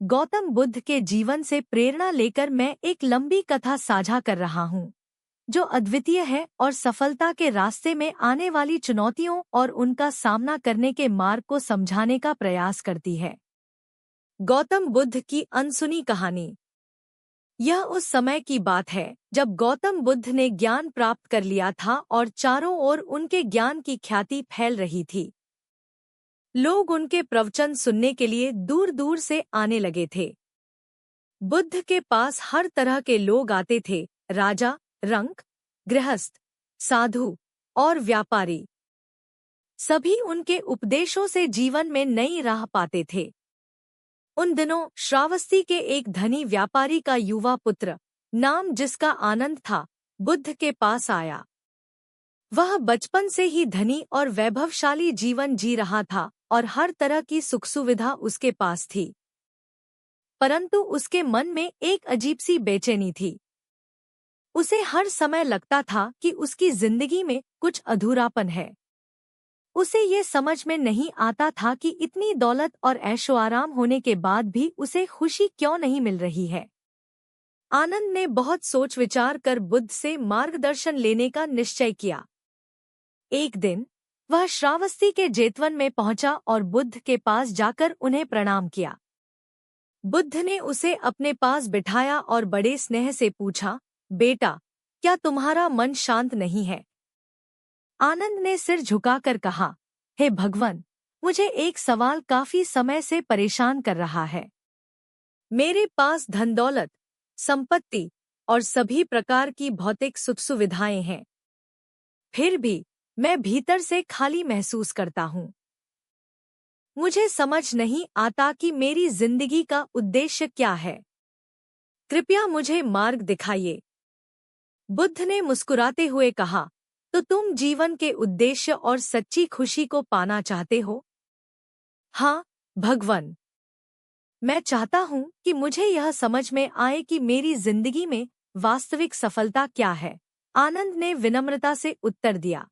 गौतम बुद्ध के जीवन से प्रेरणा लेकर मैं एक लंबी कथा साझा कर रहा हूँ, जो अद्वितीय है और सफलता के रास्ते में आने वाली चुनौतियों और उनका सामना करने के मार्ग को समझाने का प्रयास करती है। गौतम बुद्ध की अनसुनी कहानी। यह उस समय की बात है जब गौतम बुद्ध ने ज्ञान प्राप्त कर लिया था और चारों ओर उनके ज्ञान की ख्याति फैल रही थी। लोग उनके प्रवचन सुनने के लिए दूर दूर से आने लगे थे। बुद्ध के पास हर तरह के लोग आते थे, राजा, रंक, गृहस्थ, साधु और व्यापारी। सभी उनके उपदेशों से जीवन में नई राह पाते थे। उन दिनों श्रावस्ती के एक धनी व्यापारी का युवा पुत्र, नाम जिसका आनंद था, बुद्ध के पास आया। वह बचपन से ही धनी और वैभवशाली जीवन जी रहा था और हर तरह की सुख सुविधा उसके पास थी। परंतु उसके मन में एक अजीब सी बेचैनी थी। उसे हर समय लगता था कि उसकी जिंदगी में कुछ अधूरापन है। उसे ये समझ में नहीं आता था कि इतनी दौलत और ऐशो आराम होने के बाद भी उसे खुशी क्यों नहीं मिल रही है। आनंद ने बहुत सोच विचार कर बुद्ध से मार्गदर्शन लेने का निश्चय किया। एक दिन वह श्रावस्ती के जेतवन में पहुंचा और बुद्ध के पास जाकर उन्हें प्रणाम किया। बुद्ध ने उसे अपने पास बिठाया और बड़े स्नेह से पूछा, बेटा, क्या तुम्हारा मन शांत नहीं है? आनंद ने सिर झुकाकर कहा, हे भगवान, मुझे एक सवाल काफी समय से परेशान कर रहा है। मेरे पास धन दौलत, संपत्ति और सभी प्रकार की भौतिक सुख सुविधाएं हैं। फिर भी मैं भीतर से खाली महसूस करता हूँ। मुझे समझ नहीं आता कि मेरी जिंदगी का उद्देश्य क्या है। कृपया मुझे मार्ग दिखाइए। बुद्ध ने मुस्कुराते हुए कहा, तो तुम जीवन के उद्देश्य और सच्ची खुशी को पाना चाहते हो? हाँ, भगवान। मैं चाहता हूँ कि मुझे यह समझ में आए कि मेरी जिंदगी में वास्तविक सफलता क्या है। आनंद ने विनम्रता से उत्तर दिया।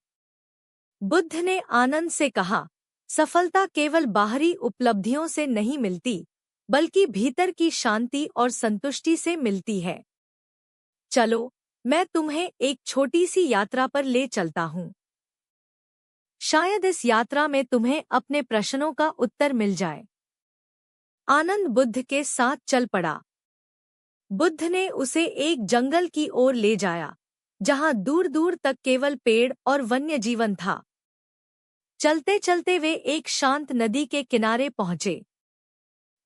बुद्ध ने आनंद से कहा, सफलता केवल बाहरी उपलब्धियों से नहीं मिलती, बल्कि भीतर की शांति और संतुष्टि से मिलती है। चलो, मैं तुम्हें एक छोटी सी यात्रा पर ले चलता हूँ। शायद इस यात्रा में तुम्हें अपने प्रश्नों का उत्तर मिल जाए। आनंद बुद्ध के साथ चल पड़ा। बुद्ध ने उसे एक जंगल की ओर ले जाया, जहाँ दूर दूर तक केवल पेड़ और वन्य जीवन था। चलते चलते वे एक शांत नदी के किनारे पहुंचे।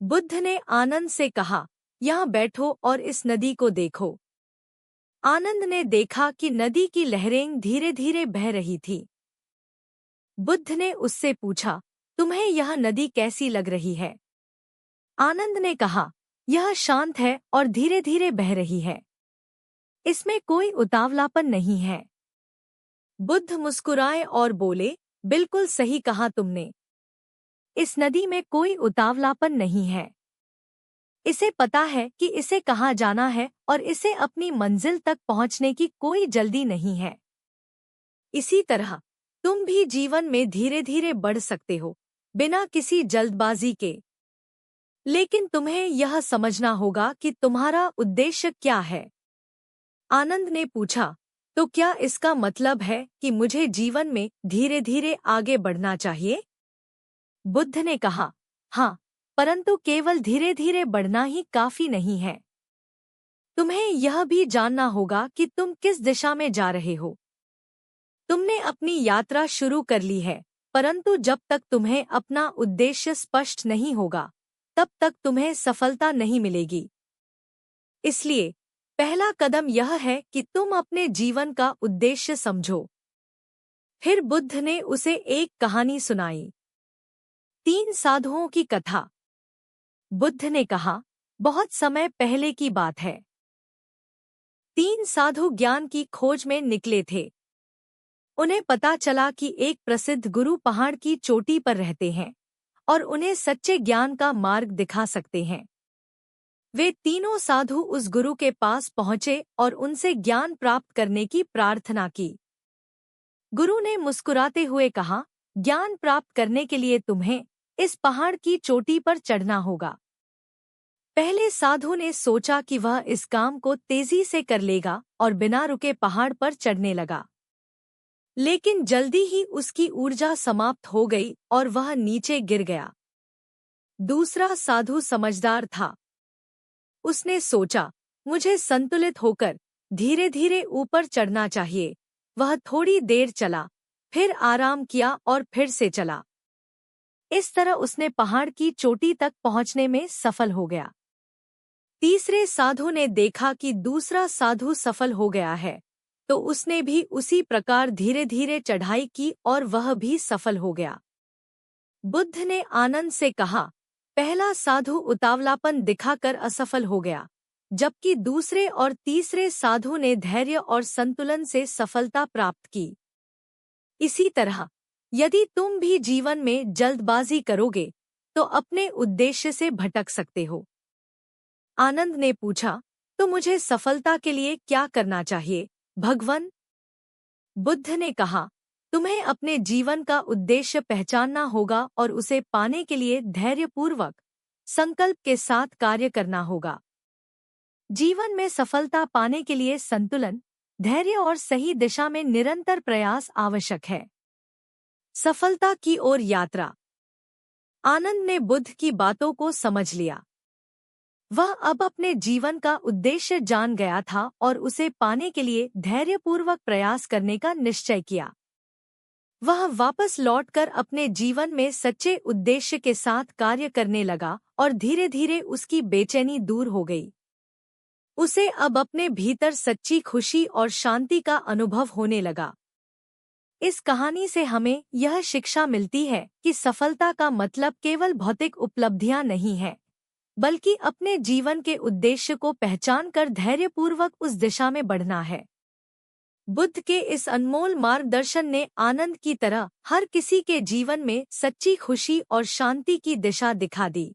बुद्ध ने आनंद से कहा, यहाँ बैठो और इस नदी को देखो। आनंद ने देखा कि नदी की लहरें धीरे धीरे बह रही थी। बुद्ध ने उससे पूछा, तुम्हें यह नदी कैसी लग रही है? आनंद ने कहा, यह शांत है और धीरे धीरे बह रही है। इसमें कोई उतावलापन नहीं है। बुद्ध मुस्कुराए और बोले, बिल्कुल सही कहा तुमने। इस नदी में कोई उतावलापन नहीं है। इसे पता है कि इसे कहाँ जाना है और इसे अपनी मंजिल तक पहुँचने की कोई जल्दी नहीं है। इसी तरह तुम भी जीवन में धीरे धीरे बढ़ सकते हो, बिना किसी जल्दबाजी के। लेकिन तुम्हें यह समझना होगा कि तुम्हारा उद्देश्य क्या है। आनंद ने पूछा, तो क्या इसका मतलब है कि मुझे जीवन में धीरे धीरे आगे बढ़ना चाहिए? बुद्ध ने कहा, हाँ, परंतु केवल धीरे धीरे बढ़ना ही काफी नहीं है। तुम्हें यह भी जानना होगा कि तुम किस दिशा में जा रहे हो। तुमने अपनी यात्रा शुरू कर ली है, परंतु जब तक तुम्हें अपना उद्देश्य स्पष्ट नहीं होगा, तब तक तुम्हें सफलता नहीं मिलेगी। इसलिए पहला कदम यह है कि तुम अपने जीवन का उद्देश्य समझो। फिर बुद्ध ने उसे एक कहानी सुनाई। 3 साधुओं की कथा। बुद्ध ने कहा, बहुत समय पहले की बात है। 3 साधु ज्ञान की खोज में निकले थे। उन्हें पता चला कि एक प्रसिद्ध गुरु पहाड़ की चोटी पर रहते हैं और उन्हें सच्चे ज्ञान का मार्ग दिखा सकते हैं। वे तीनों साधु उस गुरु के पास पहुंचे और उनसे ज्ञान प्राप्त करने की प्रार्थना की। गुरु ने मुस्कुराते हुए कहा, ज्ञान प्राप्त करने के लिए तुम्हें इस पहाड़ की चोटी पर चढ़ना होगा। पहले साधु ने सोचा कि वह इस काम को तेजी से कर लेगा और बिना रुके पहाड़ पर चढ़ने लगा। लेकिन जल्दी ही उसकी ऊर्जा समाप्त हो गई और वह नीचे गिर गया। दूसरा साधु समझदार था। उसने सोचा, मुझे संतुलित होकर धीरे धीरे ऊपर चढ़ना चाहिए। वह थोड़ी देर चला, फिर आराम किया और फिर से चला। इस तरह उसने पहाड़ की चोटी तक पहुंचने में सफल हो गया। तीसरे साधु ने देखा कि दूसरा साधु सफल हो गया है, तो उसने भी उसी प्रकार धीरे धीरे चढ़ाई की और वह भी सफल हो गया। बुद्ध ने आनंद से कहा, पहला साधु उतावलापन दिखाकर असफल हो गया, जबकि दूसरे और तीसरे साधु ने धैर्य और संतुलन से सफलता प्राप्त की। इसी तरह यदि तुम भी जीवन में जल्दबाजी करोगे तो अपने उद्देश्य से भटक सकते हो। आनंद ने पूछा, तो मुझे सफलता के लिए क्या करना चाहिए, भगवन? बुद्ध ने कहा, तुम्हें अपने जीवन का उद्देश्य पहचानना होगा और उसे पाने के लिए धैर्यपूर्वक संकल्प के साथ कार्य करना होगा। जीवन में सफलता पाने के लिए संतुलन, धैर्य और सही दिशा में निरंतर प्रयास आवश्यक है। सफलता की ओर यात्रा। आनंद ने बुद्ध की बातों को समझ लिया। वह अब अपने जीवन का उद्देश्य जान गया था और उसे पाने के लिए धैर्यपूर्वक प्रयास करने का निश्चय किया। वह वापस लौटकर अपने जीवन में सच्चे उद्देश्य के साथ कार्य करने लगा और धीरे धीरे उसकी बेचैनी दूर हो गई। उसे अब अपने भीतर सच्ची खुशी और शांति का अनुभव होने लगा। इस कहानी से हमें यह शिक्षा मिलती है कि सफलता का मतलब केवल भौतिक उपलब्धियां नहीं है, बल्कि अपने जीवन के उद्देश्य को पहचानकर धैर्यपूर्वक उस दिशा में बढ़ना है। बुद्ध के इस अनमोल मार्गदर्शन ने आनंद की तरह हर किसी के जीवन में सच्ची खुशी और शांति की दिशा दिखा दी।